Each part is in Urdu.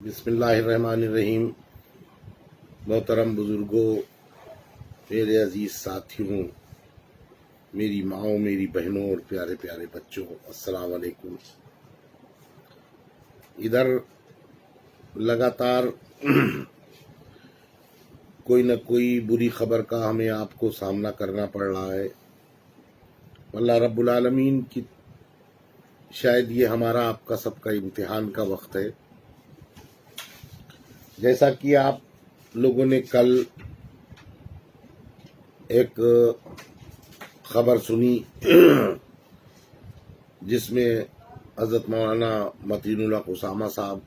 بسم اللہ الرحمن الرحیم۔ محترم بزرگوں، میرے عزیز ساتھیوں، میری ماؤں، میری بہنوں اور پیارے پیارے بچوں، السلام علیکم۔ ادھر لگاتار کوئی نہ کوئی بری خبر کا ہمیں آپ کو سامنا کرنا پڑ رہا ہے۔ اللہ رب العالمین کی شاید یہ ہمارا آپ کا سب کا امتحان کا وقت ہے۔ جیسا کہ آپ لوگوں نے کل ایک خبر سنی جس میں حضرت مولانا متین اللہ قسامہ صاحب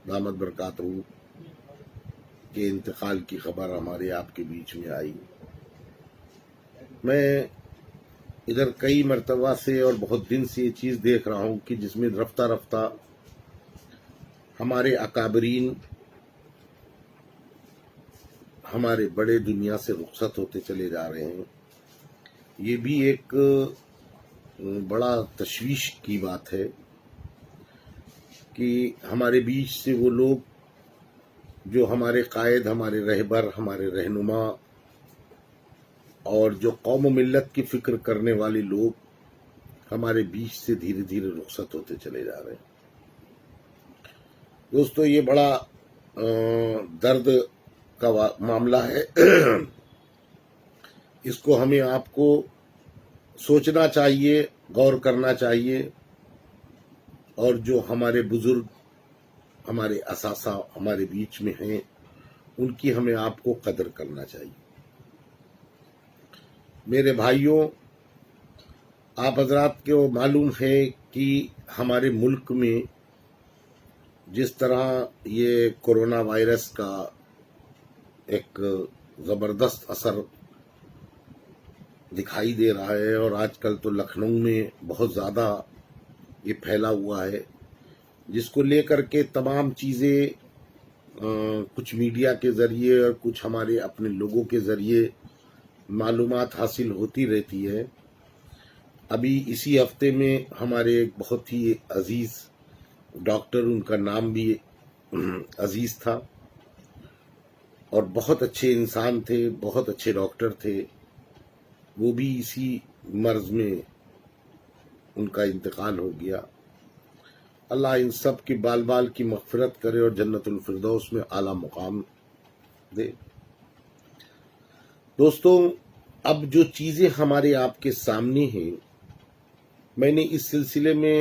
دامت برکاتہ کے انتقال کی خبر ہمارے آپ کے بیچ میں آئی۔ میں ادھر کئی مرتبہ سے اور بہت دن سے یہ چیز دیکھ رہا ہوں کہ جس میں رفتہ رفتہ ہمارے اکابرین، ہمارے بڑے دنیا سے رخصت ہوتے چلے جا رہے ہیں۔ یہ بھی ایک بڑا تشویش کی بات ہے کہ ہمارے بیچ سے وہ لوگ جو ہمارے قائد، ہمارے رہبر، ہمارے رہنما اور جو قوم و ملت کی فکر کرنے والے لوگ ہمارے بیچ سے دھیرے دھیرے رخصت ہوتے چلے جا رہے ہیں۔ دوستو، یہ بڑا درد کا معاملہ ہے۔ اس کو ہمیں آپ کو سوچنا چاہیے، غور کرنا چاہیے، اور جو ہمارے بزرگ، ہمارے اساتذہ ہمارے بیچ میں ہیں، ان کی ہمیں آپ کو قدر کرنا چاہیے۔ میرے بھائیوں، آپ حضرات کو معلوم ہے کہ ہمارے ملک میں جس طرح یہ کورونا وائرس کا ایک زبردست اثر دکھائی دے رہا ہے، اور آج کل تو لکھنؤ میں بہت زیادہ یہ پھیلا ہوا ہے، جس کو لے کر کے تمام چیزیں کچھ میڈیا کے ذریعے اور کچھ ہمارے اپنے لوگوں کے ذریعے معلومات حاصل ہوتی رہتی ہے۔ ابھی اسی ہفتے میں ہمارے ایک بہت ہی عزیز ڈاکٹر، ان کا نام بھی عزیز تھا اور بہت اچھے انسان تھے، بہت اچھے ڈاکٹر تھے، وہ بھی اسی مرض میں ان کا انتقال ہو گیا۔ اللہ ان سب کی بال بال کی مغفرت کرے اور جنت الفردوس میں اعلیٰ مقام دے۔ دوستوں، اب جو چیزیں ہمارے آپ کے سامنے ہیں، میں نے اس سلسلے میں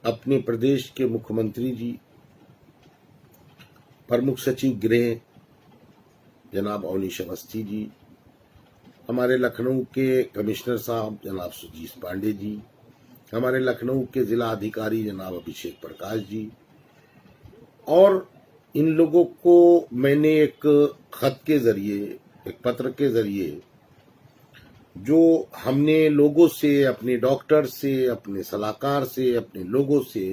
اپنے پردیش کے مکھیہ منتری جی، پرمکھ سچیو گرہ جناب اونیش اوستھی جی، ہمارے لکھنؤ کے کمشنر صاحب جناب سجیت پانڈے جی، ہمارے لکھنؤ کے ضلع ادھیکاری جناب ابھیشیک پرکاش جی، اور ان لوگوں کو میں نے ایک خط کے ذریعے، ایک پتر کے ذریعے، جو ہم نے لوگوں سے، اپنے ڈاکٹر سے، اپنے صلاحکار سے، اپنے لوگوں سے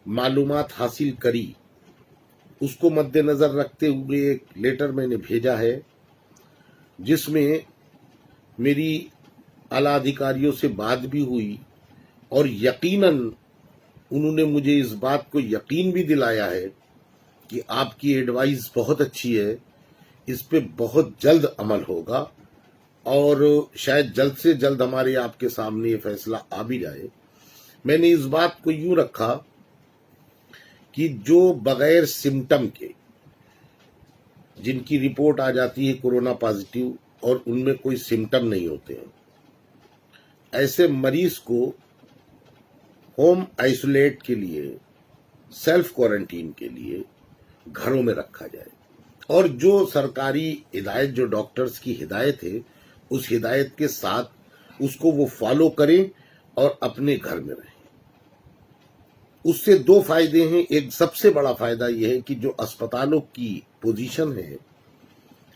معلومات حاصل کری، اس کو مد نظر رکھتے ہوئے ایک لیٹر میں نے بھیجا ہے، جس میں میری اعلیٰ ادھیکاریوں سے بات بھی ہوئی، اور یقیناً انہوں نے مجھے اس بات کو یقین بھی دلایا ہے کہ آپ کی ایڈوائز بہت اچھی ہے، اس پہ بہت جلد عمل ہوگا، اور شاید جلد سے جلد ہمارے آپ کے سامنے یہ فیصلہ آ بھی جائے۔ میں نے اس بات کو یوں رکھا کہ جو بغیر سمٹم کے، جن کی رپورٹ آ جاتی ہے کورونا پازیٹیو اور ان میں کوئی سمٹم نہیں ہوتے ہیں، ایسے مریض کو ہوم آئسولیٹ کے لیے، سیلف کوارنٹین کے لیے گھروں میں رکھا جائے، اور جو سرکاری ہدایت، جو ڈاکٹرز کی ہدایت ہے، اس ہدایت کے ساتھ اس کو وہ فالو کریں اور اپنے گھر میں رہیں۔ اس سے دو فائدے ہیں۔ ایک سب سے بڑا فائدہ یہ ہے کہ جو اسپتالوں کی پوزیشن ہے،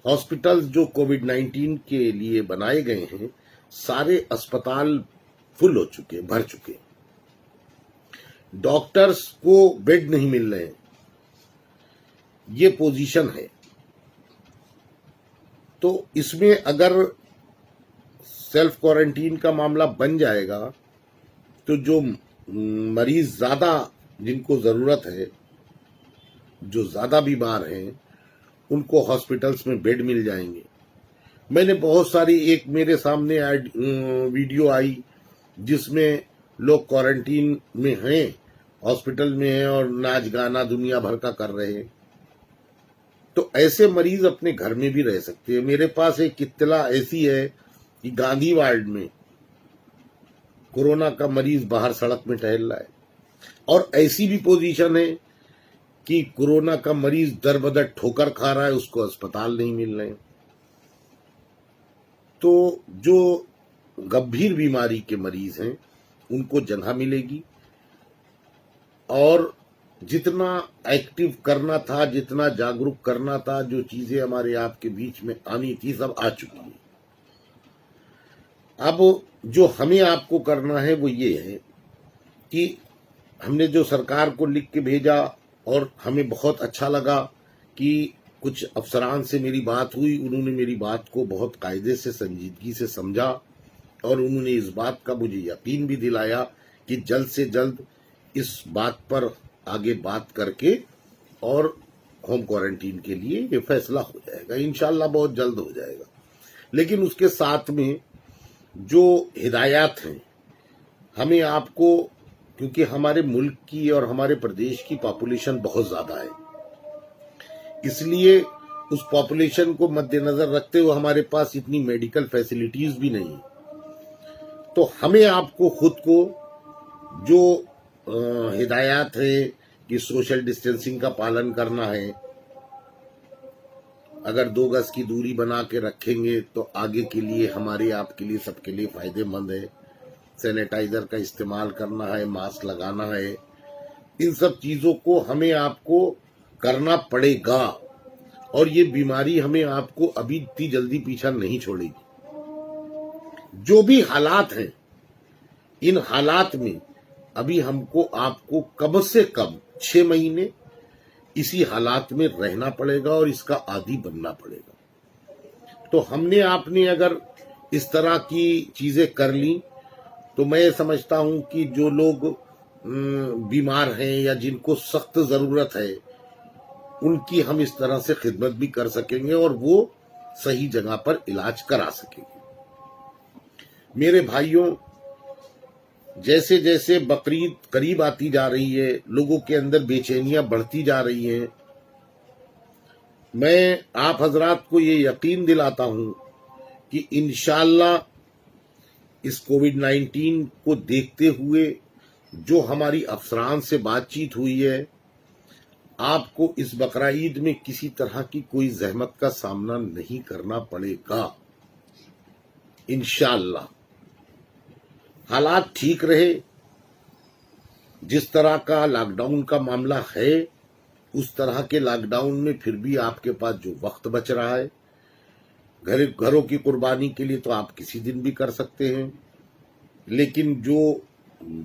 ہاسپٹلز جو کووڈ 19 کے لیے بنائے گئے ہیں، سارے اسپتال فل ہو چکے، بھر چکے، ڈاکٹرز کو بیڈ نہیں مل رہے ہیں، یہ پوزیشن ہے۔ تو اس میں اگر سیلف کوارنٹین کا معاملہ بن جائے گا تو جو مریض زیادہ، جن کو ضرورت ہے، جو زیادہ بیمار ہیں ان کو ہاسپٹلس میں بیڈ مل جائیں گے. میں نے بہت ساری ایک میرے سامنے ویڈیو آئی جس میں لوگ کوارنٹین میں ہیں، ہاسپٹل میں ہیں اور ناچ گانا دنیا بھر کا کر رہے ہیں. تو ایسے مریض اپنے گھر میں بھی رہ سکتے ہیں. میرے پاس ایک اطلاع ایسی ہے کہ گاندھی وارڈ میں کورونا کا مریض باہر سڑک میں ٹہل رہا ہے، اور ایسی بھی پوزیشن ہے کہ کورونا کا مریض در بدر ٹھوکر کھا رہا ہے، اس کو اسپتال نہیں مل رہے. تو جو گمبھیر بیماری کے مریض ہیں ان کو جگہ ملے گی، اور جتنا ایکٹیو کرنا تھا، جتنا جاگروک کرنا تھا، جو چیزیں ہمارے آپ کے بیچ میں آنی تھی سب آ چکی ہیں. اب جو ہمیں آپ کو کرنا ہے وہ یہ ہے کہ ہم نے جو سرکار کو لکھ کے بھیجا، اور ہمیں بہت اچھا لگا کہ کچھ افسران سے میری بات ہوئی، انہوں نے میری بات کو بہت قاعدے سے سنجیدگی سے سمجھا، اور انہوں نے اس بات کا مجھے یقین بھی دلایا کہ جلد سے جلد اس بات پر آگے بات کر کے اور ہوم کوارنٹین کے لیے یہ فیصلہ ہو جائے گا. انشاءاللہ بہت جلد ہو جائے گا. لیکن اس کے ساتھ میں جو ہدایات ہیں ہمیں آپ کو، کیونکہ ہمارے ملک کی اور ہمارے پردیش کی پاپولیشن بہت زیادہ ہے، اس لیے اس پاپولیشن کو مد نظر رکھتے ہوئے ہمارے پاس اتنی میڈیکل فیسلٹیز بھی نہیں. تو ہمیں آپ کو خود کو جو ہدایات ہیں کہ سوشل ڈسٹینسنگ کا پالن کرنا ہے، اگر 2 گز کی دوری بنا کے رکھیں گے تو آگے کے لیے ہمارے آپ کے لیے سب کے لیے فائدے مند ہے. سینیٹائزر کا استعمال کرنا ہے، ماسک لگانا ہے، ان سب چیزوں کو ہمیں آپ کو کرنا پڑے گا. اور یہ بیماری ہمیں آپ کو ابھی اتنی جلدی پیچھا نہیں چھوڑے گی. جو بھی حالات ہیں، ان حالات میں ابھی ہم کو آپ کو کم سے کم 6 مہینے اسی حالات میں رہنا پڑے گا اور اس کا عادی بننا پڑے گا. تو ہم نے آپ نے اگر اس طرح کی چیزیں کر لیں تو میں سمجھتا ہوں کہ جو لوگ بیمار ہیں یا جن کو سخت ضرورت ہے ان کی ہم اس طرح سے خدمت بھی کر سکیں گے اور وہ صحیح جگہ پر علاج کرا سکیں گے. میرے بھائیوں، جیسے جیسے بقرعید قریب آتی جا رہی ہے، لوگوں کے اندر بے چینیاں بڑھتی جا رہی ہیں. میں آپ حضرات کو یہ یقین دلاتا ہوں کہ انشاءاللہ اس کووڈ 19 کو دیکھتے ہوئے جو ہماری افسران سے بات چیت ہوئی ہے، آپ کو اس بقرعید میں کسی طرح کی کوئی زحمت کا سامنا نہیں کرنا پڑے گا انشاءاللہ. حالات ٹھیک رہے، جس طرح کا لاک ڈاؤن کا معاملہ ہے اس طرح کے لاک ڈاؤن میں پھر بھی آپ کے پاس جو وقت بچ رہا ہے، گھروں کی قربانی کے لیے تو آپ کسی دن بھی کر سکتے ہیں، لیکن جو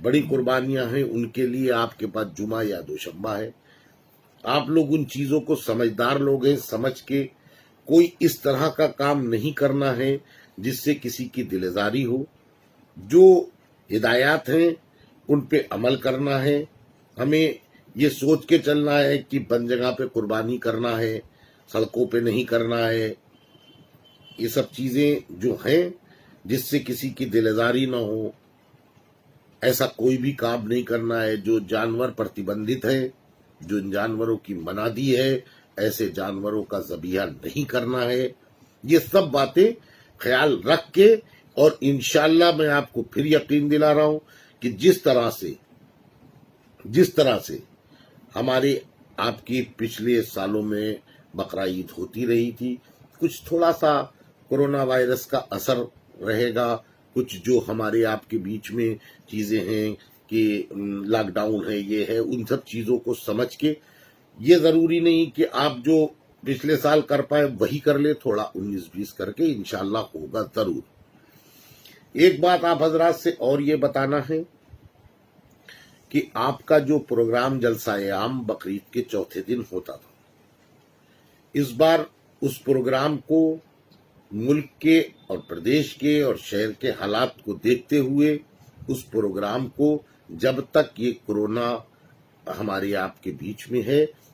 بڑی قربانیاں ہیں ان کے لیے آپ کے پاس جمعہ یا دوشنبہ ہے. آپ لوگ ان چیزوں کو سمجھدار لوگ ہیں، سمجھ کے کوئی اس طرح کا کام نہیں کرنا ہے جس سے کسی کی دلزاری ہو. جو ہدایات ہیں ان پہ عمل کرنا ہے. ہمیں یہ سوچ کے چلنا ہے کہ بند جگہ پہ قربانی کرنا ہے، سڑکوں پہ نہیں کرنا ہے. یہ سب چیزیں جو ہیں جس سے کسی کی دلزاری نہ ہو، ایسا کوئی بھی کام نہیں کرنا ہے. جو جانور پرتیبندھت ہیں، جو ان جانوروں کی منادی ہے، ایسے جانوروں کا ذبیحہ نہیں کرنا ہے. یہ سب باتیں خیال رکھ کے، اور انشاءاللہ میں آپ کو پھر یقین دلا رہا ہوں کہ جس طرح سے ہمارے آپ کی پچھلے سالوں میں بقرعید ہوتی رہی تھی، کچھ تھوڑا سا کورونا وائرس کا اثر رہے گا، کچھ جو ہمارے آپ کے بیچ میں چیزیں ہیں کہ لاک ڈاؤن ہے، یہ ہے، ان سب چیزوں کو سمجھ کے، یہ ضروری نہیں کہ آپ جو پچھلے سال کر پائے وہی کر لے، تھوڑا 19-20 کر کے انشاءاللہ ہوگا ضرور. ایک بات آپ حضرات سے اور یہ بتانا ہے کہ آپ کا جو پروگرام جلسہ عام بقرعید کے چوتھے دن ہوتا تھا، اس بار اس پروگرام کو ملک کے اور پردیش کے اور شہر کے حالات کو دیکھتے ہوئے اس پروگرام کو جب تک یہ کورونا ہمارے آپ کے بیچ میں ہے